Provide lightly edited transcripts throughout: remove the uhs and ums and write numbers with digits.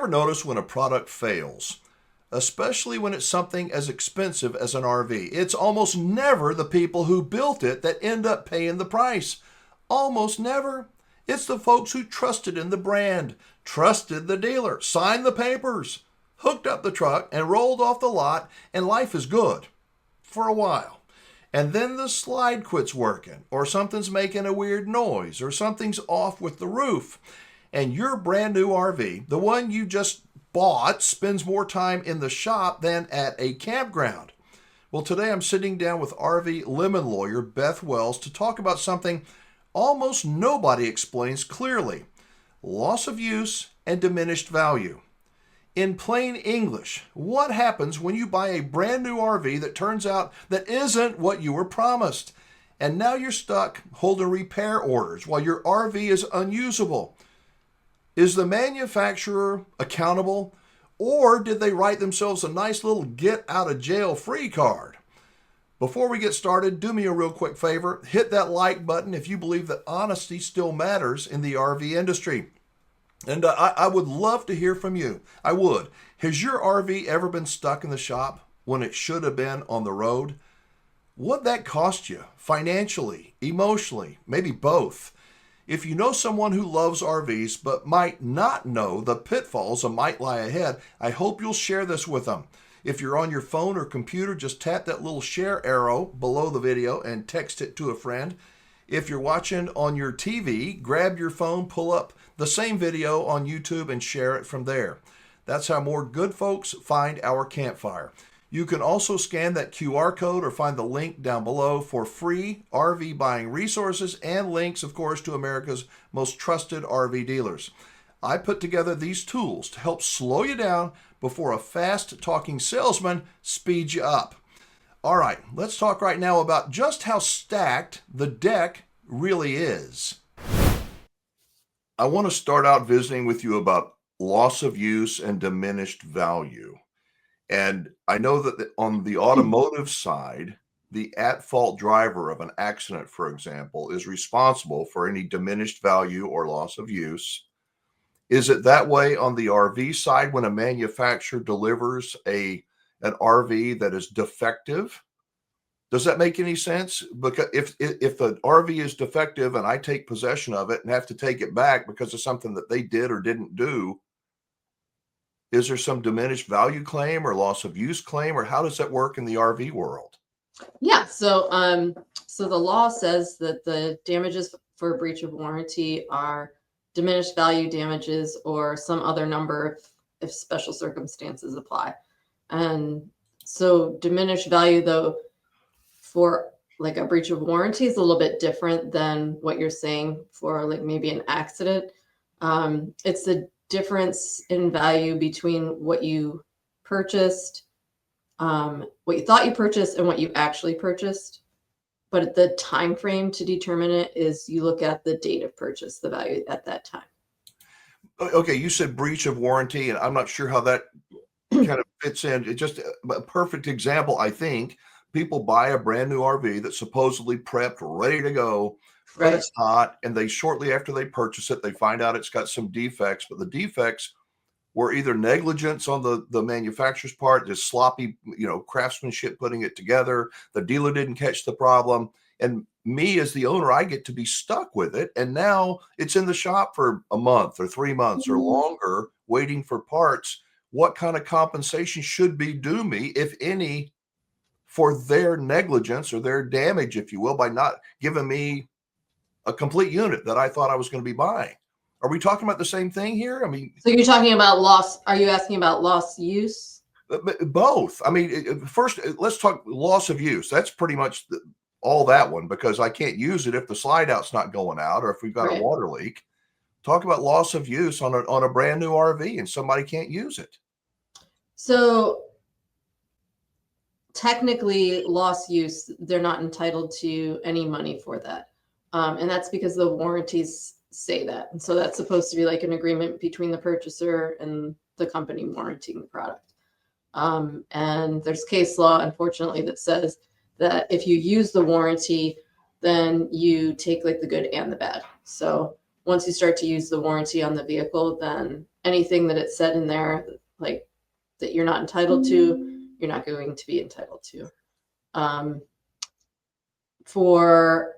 ever notice when a product fails, especially when it's something as expensive as an RV? It's almost never the people who built it that end up paying the price. Almost never. It's the folks who trusted in the brand, trusted the dealer, signed the papers, hooked up the truck, and rolled off the lot, and life is good for a while. And then the slide quits working, or something's making a weird noise, or something's off with the roof. And your brand new RV, the one you just bought, spends more time in the shop than at a campground. Well, today I'm sitting down with RV lemon lawyer Beth Wells to talk about something almost nobody explains clearly: loss of use and diminished value. In plain English, what happens when you buy a brand new RV that turns out that isn't what you were promised? And now you're stuck holding repair orders while your RV is unusable. Is the manufacturer accountable, or did they write themselves a nice little get out of jail free card? Before we get started, do me a real quick favor. Hit that like button if you believe that honesty still matters in the RV industry. And I would love to hear from you. I would. Has your RV ever been stuck in the shop when it should have been on the road? What'd that cost you? Financially, emotionally, maybe both. If you know someone who loves RVs but might not know the pitfalls that might lie ahead, I hope you'll share this with them. If you're on your phone or computer, just tap that little share arrow below the video and text it to a friend. If you're watching on your TV, grab your phone, pull up the same video on YouTube and share it from there. That's how more good folks find our Campfire. You can also scan that QR code or find the link down below for free RV buying resources and links, of course, to America's most trusted RV dealers. I put together these tools to help slow you down before a fast-talking salesman speeds you up. All right, let's talk right now about just how stacked the deck really is. I want to start out visiting with you about loss of use and diminished value. And I know that on the automotive side, the at-fault driver of an accident, for example, is responsible for any diminished value or loss of use. Is it that way on the RV side when a manufacturer delivers an RV that is defective? Does that make any sense? Because if the RV is defective and I take possession of it and have to take it back because of something that they did or didn't do, is there some diminished value claim or loss of use claim, or how does that work in the RV world? Yeah, so the law says that the damages for breach of warranty are diminished value damages or some other number if special circumstances apply. And so diminished value, though, for like a breach of warranty is a little bit different than what you're saying for like maybe an accident. It's the difference in value between what you purchased, what you thought you purchased, and what you actually purchased. But the time frame to determine it is you look at the date of purchase, the value at that time. Okay, you said breach of warranty, and I'm not sure how that kind of fits in. It's just a perfect example, I think. People buy a brand new RV that's supposedly prepped, ready to go, but Right. it's not. And they shortly after they purchase it, they find out it's got some defects, but the defects were either negligence on the manufacturer's part, just sloppy, craftsmanship putting it together. The dealer didn't catch the problem. And me as the owner, I get to be stuck with it. And now it's in the shop for a month or 3 months or longer, waiting for parts. What kind of compensation should be due me, if any, for their negligence or their damage, if you will, by not giving me a complete unit that I thought I was going to be buying? Are we talking about the same thing here? I mean, So you're talking about loss. Are you asking about loss use? both. I mean, first, let's talk loss of use. That's pretty much all that one, because I can't use it if the slide out's not going out or if we've got a water leak. Talk about loss of use on a brand new RV and somebody can't use it. So technically, loss use, they're not entitled to any money for that. And that's because the warranties say that. And so that's supposed to be like an agreement between the purchaser and the company warranting the product. And there's case law, unfortunately, that says that if you use the warranty, then you take like the good and the bad. So once you start to use the warranty on the vehicle, then anything that it said in there, like that you're not entitled to, you're not going to be entitled to. For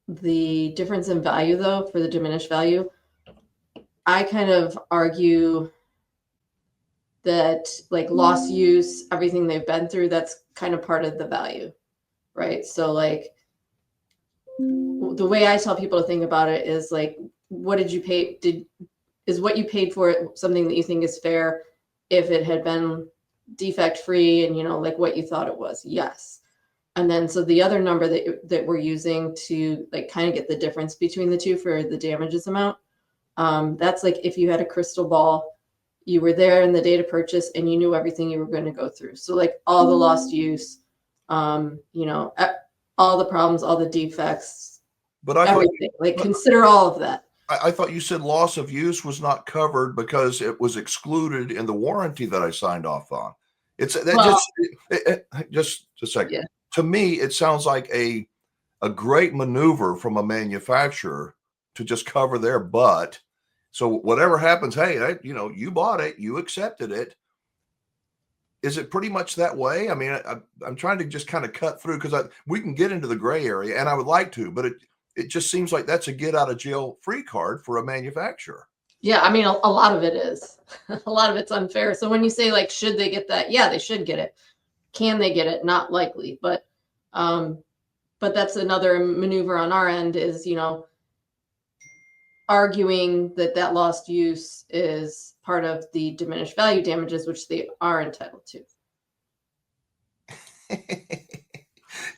the difference in value, though, for the diminished value, I kind of argue that like lost use, everything they've been through, that's kind of part of the value, right? So like the way I tell people to think about it is like, what did you pay? Is what you paid for it something that you think is fair if it had been defect free and, you know, like what you thought it was? Yes. And then, so the other number that we're using to like kind of get the difference between the two for the damages amount, that's like if you had a crystal ball, you were there in the date of purchase and you knew everything you were going to go through. So like all the lost use, you know, all the problems, all the defects, But I everything. Like consider all of that. I thought you said loss of use was not covered because it was excluded in the warranty that I signed off on. It's that Well, just a second. yeah. To me, it sounds like a great maneuver from a manufacturer to just cover their butt. So whatever happens, hey, you know, you bought it, you accepted it. Is it pretty much that way? I mean, I'm trying to just kind of cut through because we can get into the gray area, and I would like to, but it just seems like that's a get out of jail free card for a manufacturer. Yeah, I mean, a lot of it is. A lot of it's unfair. So when you say like, should they get that? Yeah, they should get it. Can they get it? Not likely, but that's another maneuver on our end is, you know, arguing that lost use is part of the diminished value damages, which they are entitled to.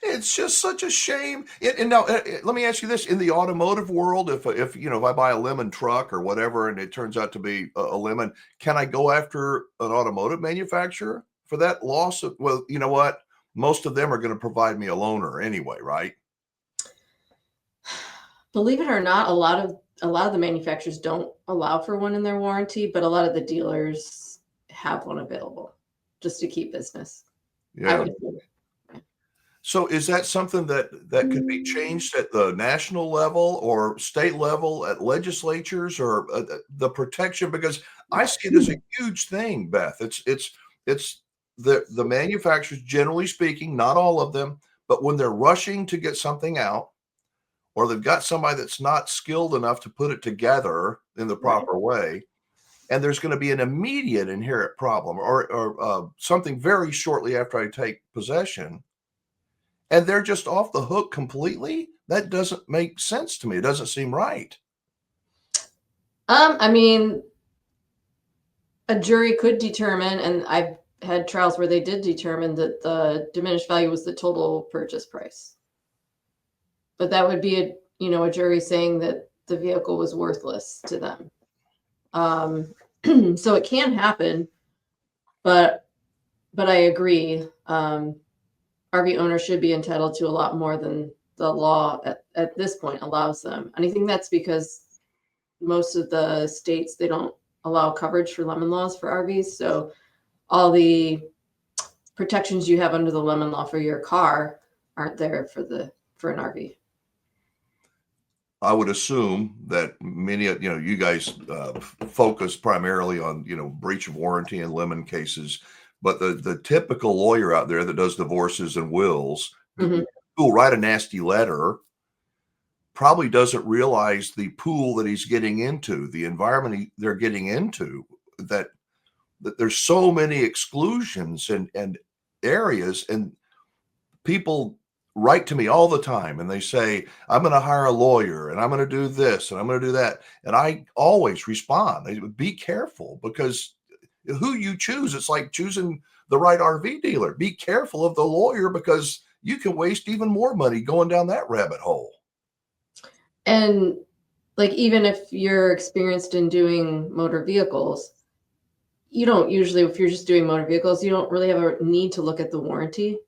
It's just such a shame. And now, let me ask you this: in the automotive world, if you know, if I buy a lemon truck or whatever, and it turns out to be a lemon, can I go after an automotive manufacturer for that loss? Well, you know what? Most of them are going to provide me a loaner anyway, right? Believe it or not, a lot of the manufacturers don't allow for one in their warranty, but a lot of the dealers have one available just to keep business. I Yeah. would assume. So is that something that could be changed at the national level or state level at legislatures or the protection? Because I see it as a huge thing, Beth. It's the manufacturers, generally speaking, not all of them, but when they're rushing to get something out, or they've got somebody that's not skilled enough to put it together in the proper way, and there's going to be an immediate inherent problem or something very shortly after I take possession, and they're just off the hook completely. That doesn't make sense to me. It doesn't seem right. I mean, a jury could determine, and I've had trials where they did determine that the diminished value was the total purchase price. But that would be a jury saying that the vehicle was worthless to them. So it can happen, but I agree. RV owners should be entitled to a lot more than the law at this point allows them. And I think that's because most of the states, they don't allow coverage for lemon laws for RVs. So all the protections you have under the lemon law for your car aren't there for an RV. I would assume that many, you guys focus primarily on, breach of warranty and lemon cases, but the typical lawyer out there that does divorces and wills, who will write a nasty letter, probably doesn't realize the pool that he's getting into, the environment they're getting into, that there's so many exclusions and areas, and people write to me all the time and they say, I'm going to hire a lawyer and I'm going to do this and I'm going to do that. And I always respond, be careful, because who you choose, it's like choosing the right RV dealer. Be careful of the lawyer, because you can waste even more money going down that rabbit hole. And like, even if you're experienced in doing motor vehicles, you don't usually, if you're just doing motor vehicles, you don't really have a need to look at the warranty,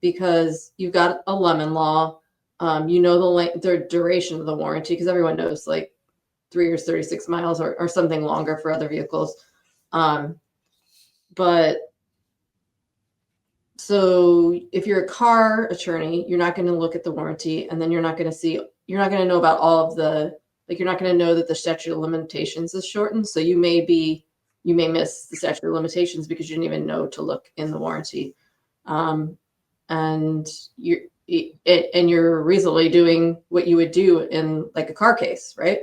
because you've got a lemon law. The duration of the warranty, because everyone knows like 3 years, 36 miles or something longer for other vehicles. But so if you're a car attorney, you're not going to look at the warranty, and then you're not going to know about all of the like you're not going to know that the statute of limitations is shortened. So you may miss the statute of limitations because you didn't even know to look in the warranty. And you're reasonably doing what you would do in like a car case, right?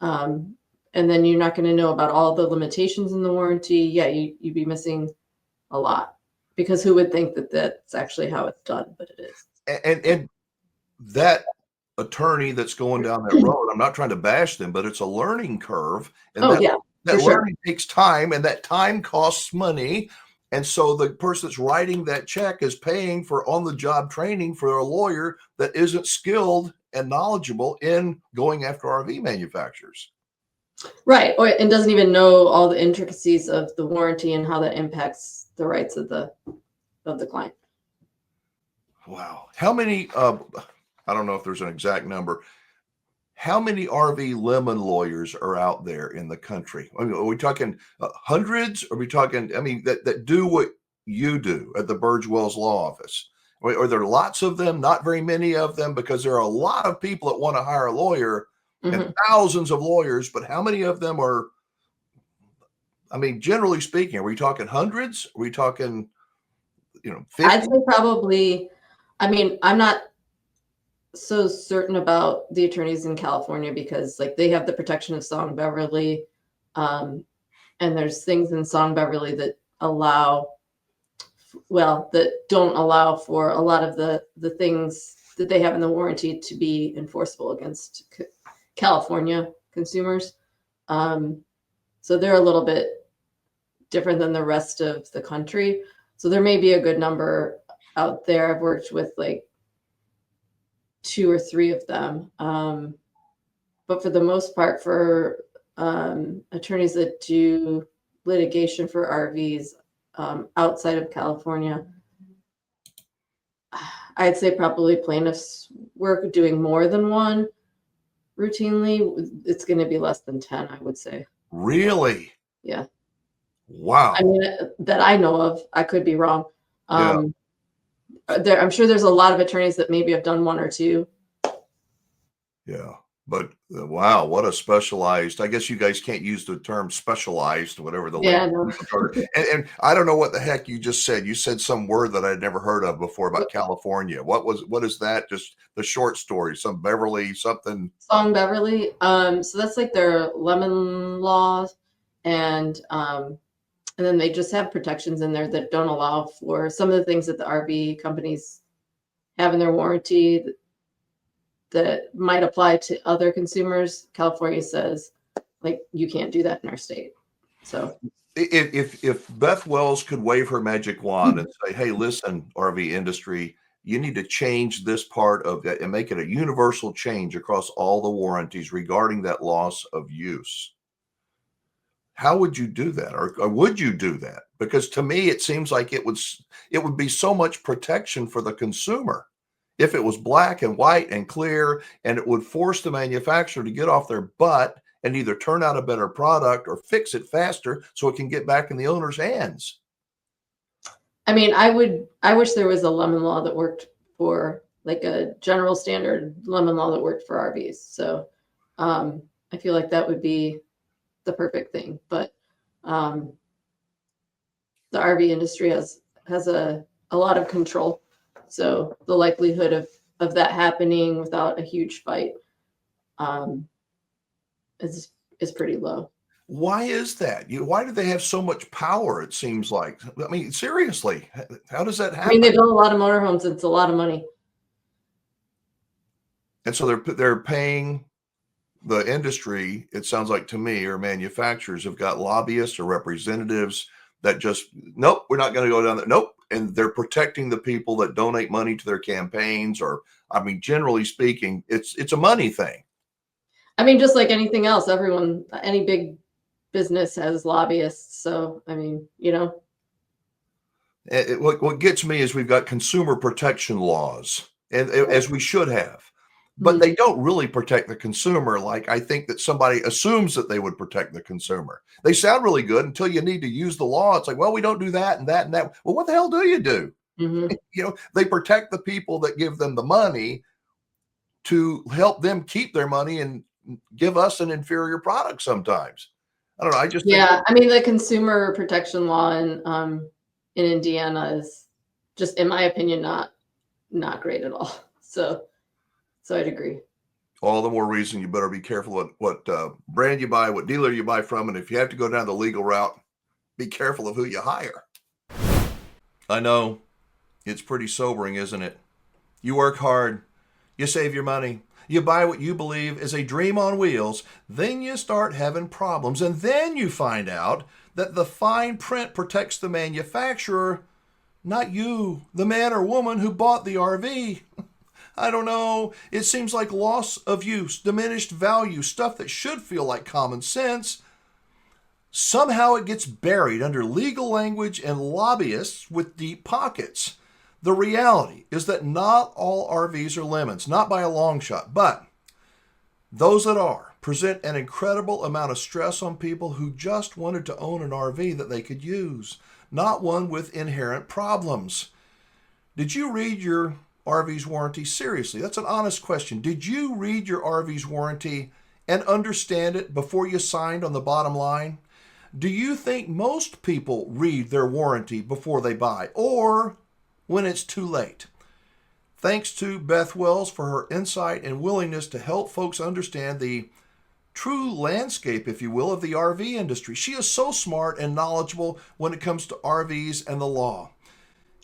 And then you're not going to know about all the limitations in the warranty. Yeah, you'd be missing a lot, because who would think that that's actually how it's done? But it is. And that attorney that's going down that road, I'm not trying to bash them, but it's a learning curve, and that learning takes time, and that time costs money. And so the person that's writing that check is paying for on-the-job training for a lawyer that isn't skilled and knowledgeable in going after RV manufacturers. Right. And doesn't even know all the intricacies of the warranty and how that impacts the rights of the client. Wow. How many, I don't know if there's an exact number, how many RV lemon lawyers are out there in the country? I mean, are we talking hundreds? Are we talking, I mean, that do what you do at the Burge Wells Law Office? Are there lots of them? Not very many of them, because there are a lot of people that want to hire a lawyer, and thousands of lawyers, but how many of them are, I mean, generally speaking, are we talking hundreds? Are we talking, 50? I'd say probably, I mean, I'm not so certain about the attorneys in California, because like they have the protection of Song Beverly. And there's things in Song Beverly that don't allow for a lot of the things that they have in the warranty to be enforceable against California consumers. So they're a little bit different than the rest of the country. So there may be a good number out there. I've worked with like 2 or 3 of them. But for the most part, for attorneys that do litigation for RVs outside of California, I'd say probably plaintiffs work doing more than one routinely. It's going to be less than 10, I would say. Really? Yeah. Wow. I mean, that I know of. I could be wrong. Yeah. I'm sure there's a lot of attorneys that maybe have done 1 or 2. Yeah. But wow, what a specialized, I guess you guys can't use the term specialized, whatever the No. and I don't know what the heck you just said. You said some word that I'd never heard of before about California. What is that? Just the short story, some Beverly, something. Song Beverly. So that's like their lemon laws, and then they just have protections in there that don't allow for some of the things that the RV companies have in their warranty that might apply to other consumers. California says, like, you can't do that in our state. So if Beth Wells could wave her magic wand and say, hey, listen, RV industry, you need to change this part of it and make it a universal change across all the warranties regarding that loss of use, how would you do that? Or would you do that? Because to me, it seems like it would be so much protection for the consumer if it was black and white and clear, and it would force the manufacturer to get off their butt and either turn out a better product or fix it faster so it can get back in the owner's hands. I mean, I wish there was a lemon law that worked for, like, a general standard lemon law that worked for RVs. So I feel like that would be the perfect thing. But the RV industry has a lot of control. So the likelihood of that happening without a huge fight is pretty low. Why is that? Why do they have so much power? It seems like, I mean, seriously, how does that happen? I mean, they build a lot of motorhomes. It's a lot of money. And so they're paying the industry, it sounds like to me, or manufacturers have got lobbyists or representatives that just, nope, we're not going to go down there. Nope. And they're protecting the people that donate money to their campaigns, or, I mean, generally speaking, it's a money thing. I mean, just like anything else, any big business has lobbyists. So, I mean, what gets me is we've got consumer protection laws, and as we should have, but they don't really protect the consumer. Like, I think that somebody assumes that they would protect the consumer. They sound really good until you need to use the law. It's like, well, we don't do that and that and that. Well, what the hell do you do? They protect the people that give them the money to help them keep their money and give us an inferior product sometimes. I don't know. I just think, Yeah, I mean the consumer protection law in Indiana is just, in my opinion, not great at all. So I'd agree. all the more reason you better be careful what brand you buy, what dealer you buy from, and if you have to go down the legal route, be careful of who you hire. I know, it's pretty sobering, isn't it? You work hard, you save your money, you buy what you believe is a dream on wheels, then you start having problems, and then you find out that the fine print protects the manufacturer, not you, the man or woman who bought the RV. I don't know. It seems like loss of use, diminished value, stuff that should feel like common sense. Somehow it gets buried under legal language and lobbyists with deep pockets. The reality is that not all RVs are lemons, not by a long shot, but those that are present an incredible amount of stress on people who just wanted to own an RV that they could use, not one with inherent problems. Did you read your RV's warranty? Seriously, that's an honest question. Did you read your RV's warranty and understand it before you signed on the bottom line? Do you think most people read their warranty before they buy, or when it's too late? Thanks to Beth Wells for her insight and willingness to help folks understand the true landscape, if you will, of the RV industry. She is so smart and knowledgeable when it comes to RVs and the law.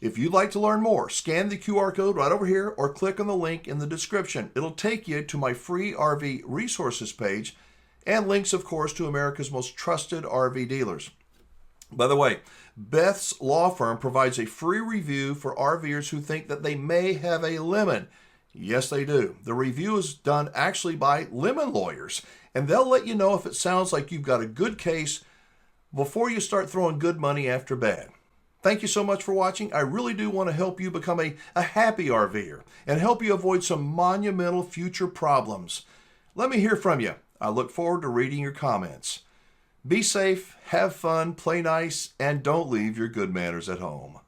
If you'd like to learn more, scan the QR code right over here or click on the link in the description. It'll take you to my free RV resources page and links, of course, to America's most trusted RV dealers. By the way, Beth's law firm provides a free review for RVers who think that they may have a lemon. Yes, they do. The review is done actually by lemon lawyers, and they'll let you know if it sounds like you've got a good case before you start throwing good money after bad. Thank you so much for watching. I really do want to help you become a happy RVer and help you avoid some monumental future problems. Let me hear from you. I look forward to reading your comments. Be safe, have fun, play nice, and don't leave your good manners at home.